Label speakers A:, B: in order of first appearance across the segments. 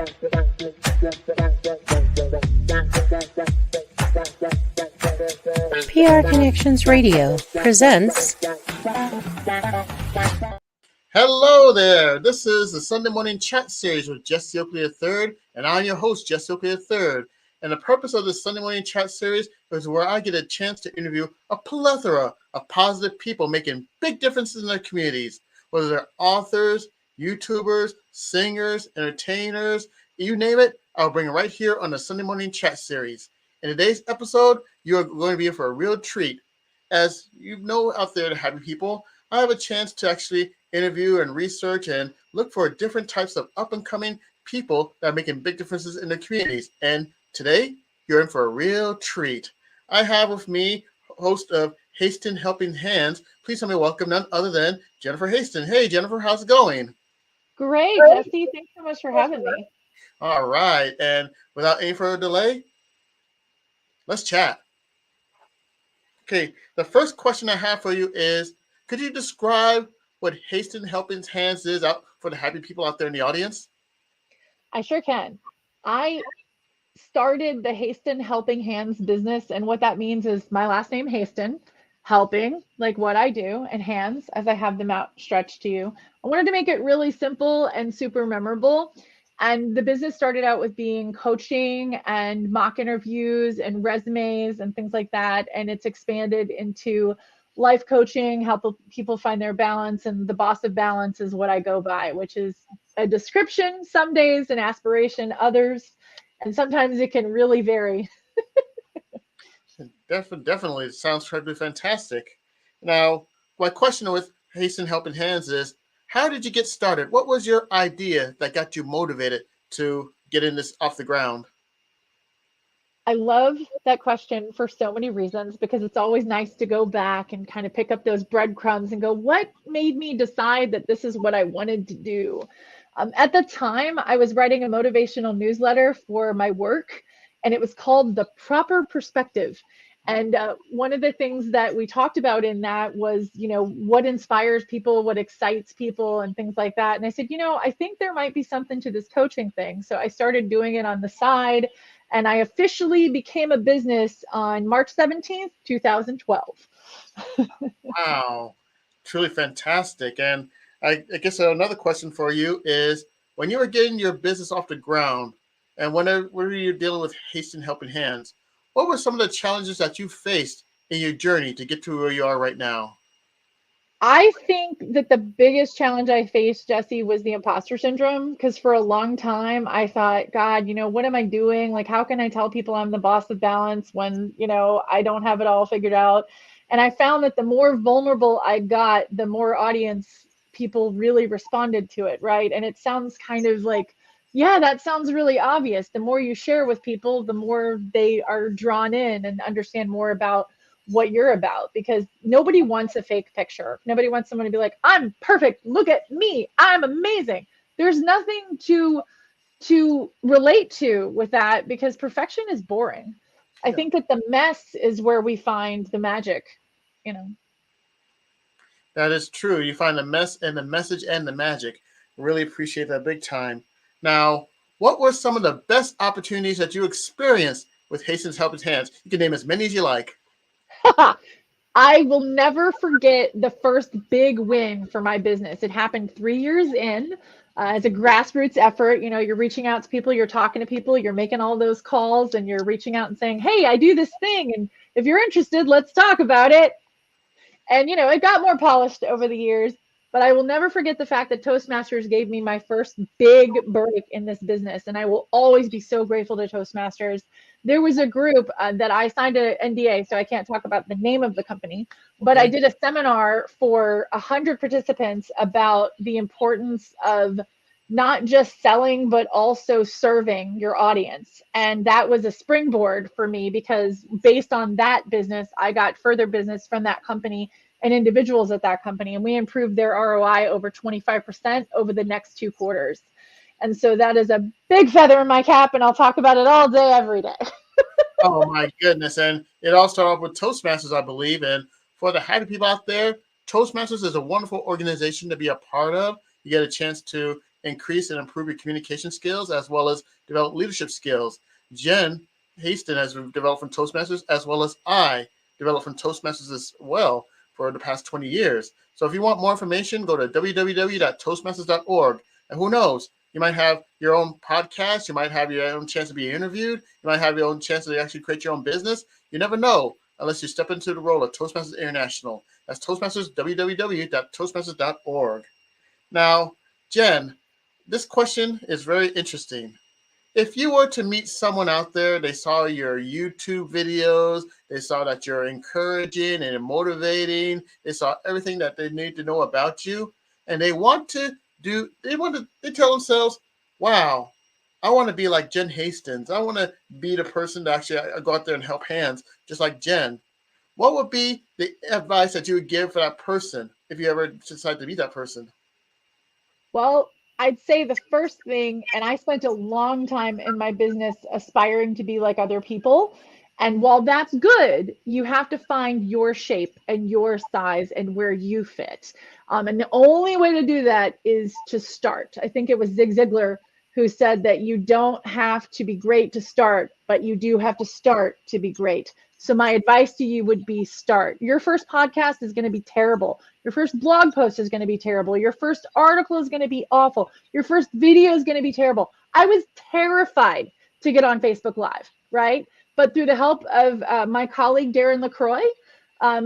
A: PR Connections Radio presents.
B: Hello there. This is the Sunday Morning Chat Series with Jesse Oakley III, and I'm your host, Jesse Oakley III. And the purpose of this Sunday Morning Chat Series is where I get a chance to interview a plethora of positive people making big differences in their communities, whether they're authors, YouTubers, singers, entertainers, you name it, I'll bring it right here on the Sunday Morning Chat Series. In today's episode, you're going to be in for a real treat. As you know out there, the happy people, I have a chance to actually interview and research and look for different types of up-and-coming people that are making big differences in their communities. And today, you're in for a real treat. I have with me host of Haston Helping Hands. Please help me welcome none other than Jennifer Haston. Hey, Jennifer, how's it going?
C: Great, Jesse. Thanks so much for having me.
B: All right. And without any further delay, let's chat. Okay, the first question I have for you is, could you describe what Haston Helping Hands is out for the happy people out there in the audience?
C: I sure can. I started the Haston Helping Hands business, and what that means is my last name, Haston, helping, like what I do, and hands, as I have them outstretched to you. I wanted to make it really simple and super memorable. And the business started out with being coaching and mock interviews and resumes and things like that. And it's expanded into life coaching, help people find their balance. And the boss of balance is what I go by, which is a description, some days an aspiration, others. And sometimes it can really vary.
B: Definitely. It sounds terribly fantastic. Now, my question with Haston Helping Hands is, how did you get started? What was your idea that got you motivated to getting this off the ground?
C: I love that question for so many reasons, because it's always nice to go back and kind of pick up those breadcrumbs and go, what made me decide that this is what I wanted to do? At the time, I was writing a motivational newsletter for my work, and it was called The Proper Perspective. And one of the things that we talked about in that was, what inspires people, what excites people, and things like that. And I said, I think there might be something to this coaching thing. So I started doing it on the side, and I officially became a business on March 17th, 2012.
B: Wow, truly fantastic. And I guess another question for you is, when you were getting your business off the ground, and whenever you're dealing with Haston Helping Hands, what were some of the challenges that you faced in your journey to get to where you are right now?
C: I think that the biggest challenge I faced, Jesse, was the imposter syndrome, because for a long time I thought, God, what am I doing? Like, how can I tell people I'm the boss of balance when, I don't have it all figured out? And I found that the more vulnerable I got, the more audience people really responded to it, right? And it sounds kind of like, yeah, that sounds really obvious. The more you share with people, the more they are drawn in and understand more about what you're about, because nobody wants a fake picture. Nobody wants someone to be like, I'm perfect. Look at me. I'm amazing. There's nothing to relate to with that, because perfection is boring. I think that the mess is where we find the magic,
B: That is true. You find the mess and the message and the magic. Really appreciate that big time. Now, what were some of the best opportunities that you experienced with Haston's Helping Hands? You can name as many as you like.
C: I will never forget the first big win for my business. It happened 3 years in. As a grassroots effort, you're reaching out to people, you're talking to people, you're making all those calls, and you're reaching out and saying, hey, I do this thing, and if you're interested, let's talk about it. And, it got more polished over the years. But I will never forget the fact that Toastmasters gave me my first big break in this business. And I will always be so grateful to Toastmasters. There was a group that I signed an NDA, so I can't talk about the name of the company. But I did a seminar for 100 participants about the importance of not just selling, but also serving your audience. And that was a springboard for me, because based on that business, I got further business from that company and individuals at that company. And we improved their ROI over 25% over the next 2 quarters. And so that is a big feather in my cap, and I'll talk about it all day, every day.
B: Oh my goodness. And it all started off with Toastmasters, I believe. And for the happy people out there, Toastmasters is a wonderful organization to be a part of. You get a chance to increase and improve your communication skills as well as develop leadership skills. Jenn Haston has developed from Toastmasters, as well as I developed from Toastmasters as well for the past 20 years. So if you want more information, go to www.toastmasters.org. And who knows, you might have your own podcast. You might have your own chance to be interviewed. You might have your own chance to actually create your own business. You never know unless you step into the role of Toastmasters International. That's Toastmasters, www.toastmasters.org. Now, Jenn, this question is very interesting. If you were to meet someone out there, they saw your YouTube videos, they saw that you're encouraging and motivating, they saw everything that they need to know about you, and they tell themselves, wow, I want to be like Jenn Hastings. I want to be the person that actually go out there and help hands, just like Jenn. What would be the advice that you would give for that person if you ever decide to be that person?
C: Well, I'd say the first thing, and I spent a long time in my business aspiring to be like other people. And while that's good, you have to find your shape and your size and where you fit. And the only way to do that is to start. I think it was Zig Ziglar who said that you don't have to be great to start, but you do have to start to be great. So my advice to you would be start. Your first podcast is going to be terrible. Your first blog post is going to be terrible. Your first article is going to be awful. Your first video is going to be terrible. I was terrified to get on Facebook Live, right? But through the help of my colleague, Darren LaCroix,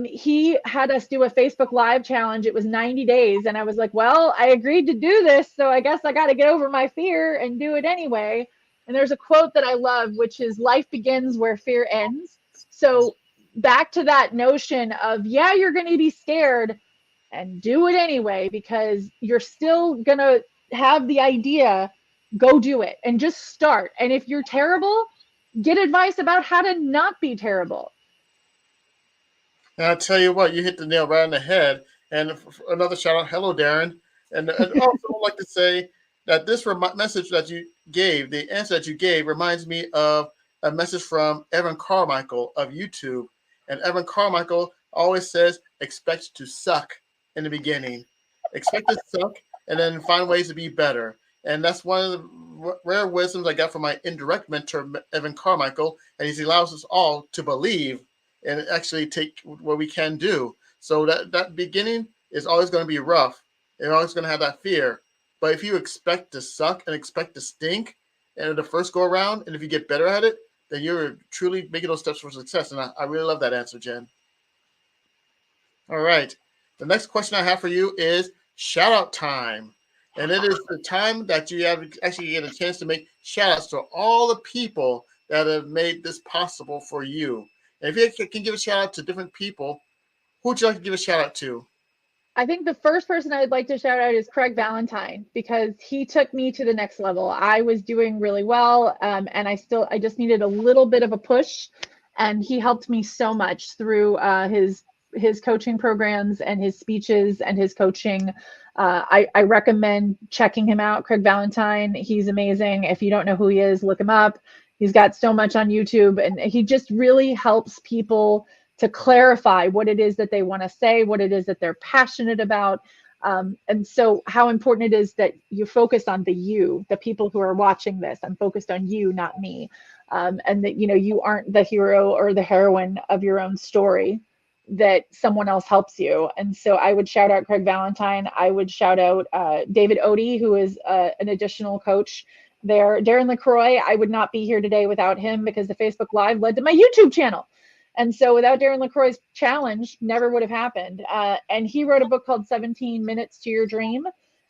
C: he had us do a Facebook Live challenge. It was 90 days. And I was like, well, I agreed to do this, so I guess I got to get over my fear and do it anyway. And there's a quote that I love, which is, life begins where fear ends. So back to that notion of, yeah, you're going to be scared, and do it anyway, because you're still going to have the idea. Go do it and just start. And if you're terrible, get advice about how to not be terrible.
B: And I'll tell you what, you hit the nail right on the head. And another shout out, hello, Darren. And also I'd like to say that this message that you gave, the answer that you gave, reminds me of a message from Evan Carmichael of YouTube. And Evan Carmichael always says, expect to suck in the beginning. Expect to suck and then find ways to be better. And that's one of the rare wisdoms I got from my indirect mentor, Evan Carmichael. And he allows us all to believe and actually take what we can do. So that beginning is always going to be rough. You're always going to have that fear. But if you expect to suck and expect to stink and the first go around, and if you get better at it, then you're truly making those steps for success. And I really love that answer, Jenn. All right. The next question I have for you is shout out time. And it is the time that you have actually get a chance to make shout outs to all the people that have made this possible for you. And if you can give a shout out to different people, who would you like to give a shout out to?
C: I think the first person I'd like to shout out is Craig Valentine, because he took me to the next level. I was doing really well, and I just needed a little bit of a push, and he helped me so much through his coaching programs and his speeches and his coaching. I recommend checking him out, Craig Valentine. He's amazing. If you don't know who he is, look him up. He's got so much on YouTube, and he just really helps people to clarify what it is that they want to say, what it is that they're passionate about. And so how important it is that you focus on the people who are watching this. I'm focused on you, not me. And that, you aren't the hero or the heroine of your own story, that someone else helps you. And so I would shout out Craig Valentine. I would shout out David Odie, who is an additional coach there. Darren LaCroix, I would not be here today without him, because the Facebook Live led to my YouTube channel. And so without Darren LaCroix's challenge, never would have happened. And he wrote a book called 17 Minutes to Your Dream.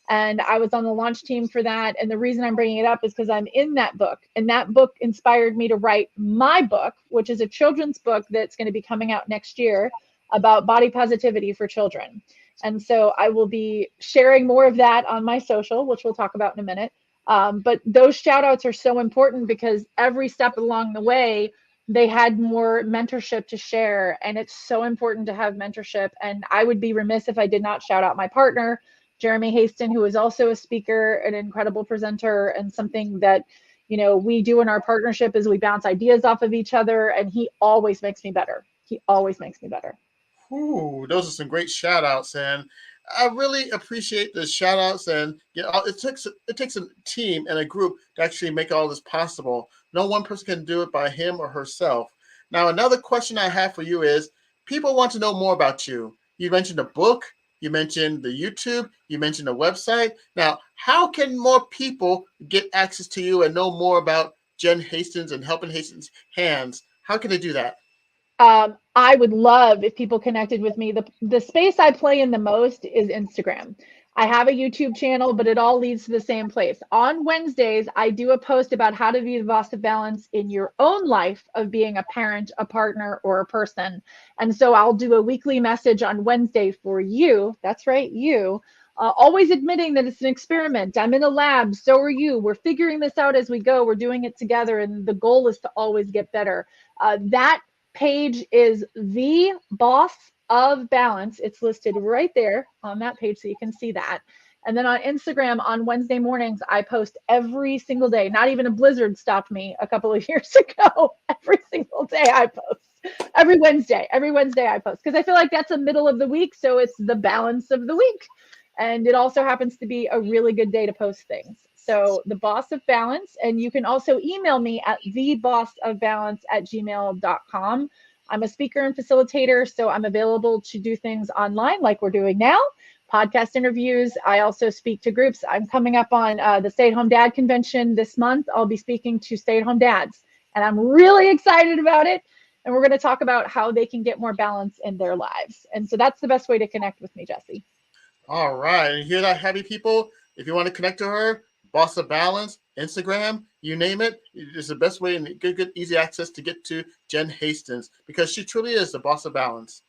C: And I was on the launch team for that. And the reason I'm bringing it up is because I'm in that book. And that book inspired me to write my book, which is a children's book that's going to be coming out next year about body positivity for children. And so I will be sharing more of that on my social, which we'll talk about in a minute. But those shout outs are so important, because every step along the way, they had more mentorship to share. And it's so important to have mentorship. And I would be remiss if I did not shout out my partner, Jeremy Haston, who is also a speaker, an incredible presenter, and something that, we do in our partnership is we bounce ideas off of each other, and he always makes me better. He always makes me better.
B: Ooh, those are some great shout outs. And I really appreciate the shout outs, and it takes a team and a group to actually make all this possible. No one person can do it by him or herself. Now, another question I have for you is, people want to know more about you. You mentioned a book, you mentioned the YouTube, you mentioned a website. Now, how can more people get access to you and know more about Jenn Haston and Helping Haston's Hands? How can they do that?
C: I would love if people connected with me. The space I play in the most is Instagram. I have a YouTube channel, but it all leads to the same place. On Wednesdays, I do a post about how to be the boss of balance in your own life of being a parent, a partner, or a person. And so I'll do a weekly message on Wednesday for you. That's right, you. Always admitting that it's an experiment. I'm in a lab, so are you. We're figuring this out as we go. We're doing it together, and the goal is to always get better. That page is The Boss of Balance. It's listed right there on that page, so you can see that. And then on Instagram on Wednesday mornings, I post every single day. Not even a blizzard stopped me a couple of years ago. Every single day I post. Every Wednesday I post, because I feel like that's the middle of the week, so it's the balance of the week. And it also happens to be a really good day to post things. So The Boss of Balance, and you can also email me at thebossofbalance@gmail.com. I'm a speaker and facilitator, so I'm available to do things online like we're doing now, podcast interviews. I also speak to groups. I'm coming up on the Stay-at-Home Dad Convention this month. I'll be speaking to stay-at-home dads, and I'm really excited about it. And we're going to talk about how they can get more balance in their lives. And so that's the best way to connect with me, Jesse.
B: All right. And hear that, happy people? If you want to connect to her, Boss of Balance, Instagram, you name it. It's the best way and good, easy access to get to Jenn Haston, because she truly is the Boss of Balance.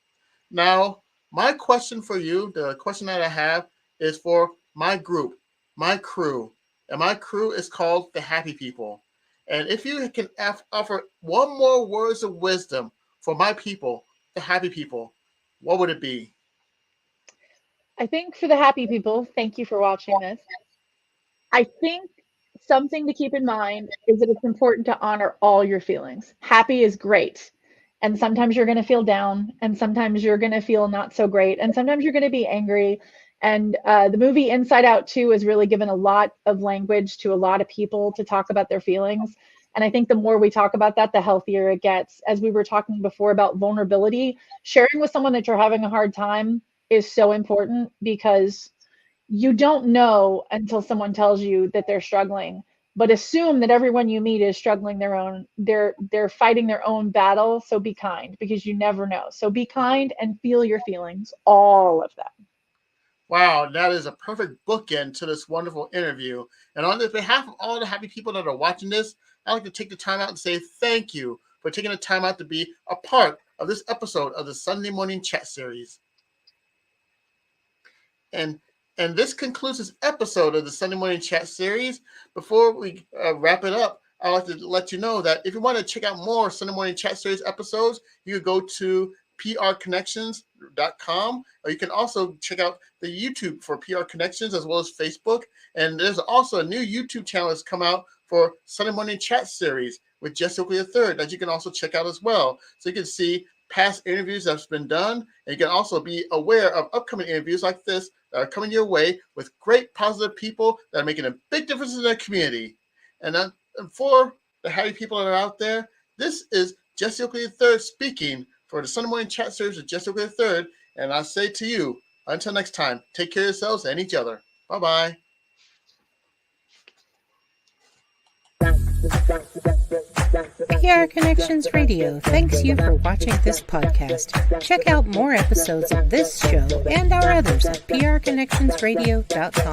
B: Now, my question for you, the question that I have, is for my group, my crew. And my crew is called the Happy People. And if you can offer one more words of wisdom for my people, the Happy People, what would it be?
C: I think for the happy people, thank you for watching this. I think something to keep in mind is that it's important to honor all your feelings. Happy is great. And sometimes you're going to feel down, and sometimes you're going to feel not so great, and sometimes you're going to be angry. And the movie Inside Out 2 has really given a lot of language to a lot of people to talk about their feelings. And I think the more we talk about that, the healthier it gets. As we were talking before about vulnerability, sharing with someone that you're having a hard time is so important, because you don't know until someone tells you that they're struggling. But assume that everyone you meet is struggling they're fighting their own battle. So be kind, because you never know. So be kind and feel your feelings, all of them.
B: Wow, that is a perfect bookend to this wonderful interview. And on behalf of all the happy people that are watching this, I'd like to take the time out and say thank you for taking the time out to be a part of this episode of the Sunday Morning Chat Series. And this concludes this episode of the Sunday Morning Chat Series. Before we wrap it up, I'd like to let you know that if you want to check out more Sunday Morning Chat Series episodes, you can go to prconnections.com, or you can also check out the YouTube for PR Connections, as well as Facebook. And there's also a new YouTube channel that's come out for Sunday Morning Chat Series with Jesse Oakley III that you can also check out as well. So you can see past interviews that's been done, and you can also be aware of upcoming interviews like this that are coming your way with great positive people that are making a big difference in their community. And for the happy people that are out there, this is Jesse Oakley III speaking for the Sunday Morning Chat Series with Jesse Oakley III. And I say to you, until next time, take care of yourselves and each other. Bye-bye.
A: PR Connections Radio thanks you for watching this podcast. Check out more episodes of this show and our others at prconnectionsradio.com.